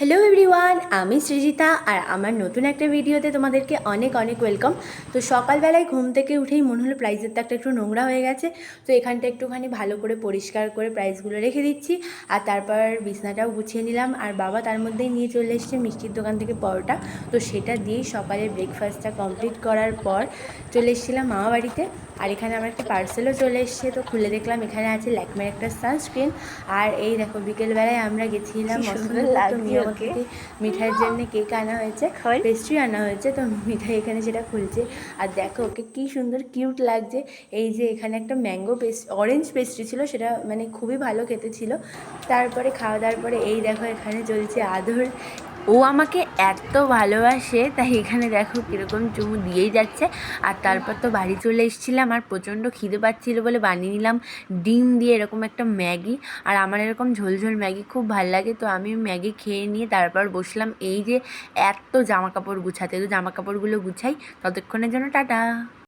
Hello everyone, আমি সৃজিতা আর আমার নতুন একটা ভিডিওতে তোমাদেরকে অনেক অনেক ওয়েলকাম। তো সকালবেলায় ঘুম থেকে উঠেই মনে হলো প্রাইজের তাকটা একটু নোংরা হয়ে গেছে, তো এখানটা একটুখানি ভালো করে পরিষ্কার করে প্রাইজগুলো রেখে দিচ্ছি। আর তারপর বিছনাটাও গুছিয়ে নিলাম, আর বাবা তার মধ্যেই নিয়ে চলে এসছে মিষ্টির দোকান থেকে পরোটা। তো সেটা দিয়েই সকালে ব্রেকফাস্টটা কমপ্লিট করার পর চলে এসেছিলাম মামা বাড়িতে। আর এখানে আমার একটা পার্সেলও চলে এসছে, তো খুলে দেখলাম এখানে আছে ল্যাকমের একটা সানস্ক্রিন। আর এই দেখো বিকেলবেলায় আমরা গেছিলাম মসলিনপুর, তো মিয়ামত থেকে মিঠাইয়ের জন্য কেক আনা হয়েছে, পেস্ট্রি আনা হয়েছে, তো মিঠাই এখানে সেটা খুলছে। আর দেখো ওকে কী সুন্দর কিউট লাগছে। এই যে এখানে একটা ম্যাঙ্গো অরেঞ্জ পেস্ট্রি ছিল, সেটা মানে খুবই ভালো খেতে ছিল। তারপরে খাওয়া দাওয়ার পরে এই দেখো এখানে চলছে আদর। ও আমাকে এত ভালোবাসে, তাই এখানে দেখো কীরকম চুমু দিয়েই যাচ্ছে। আর তারপর তো বাড়ি চলে এসেছিলাম, আর প্রচণ্ড খিদে পাচ্ছিলো বলে বানিয়ে নিলাম ডিম দিয়ে এরকম একটা ম্যাগি। আর আমার এরকম ঝোলঝোল ম্যাগি খুব ভালো লাগে, তো আমি ম্যাগি খেয়ে নিয়ে তারপর বসলাম এই যে এত জামা কাপড় গুছাতে। তো জামা কাপড়গুলো গুছাই, ততক্ষণের জন্য টাটা।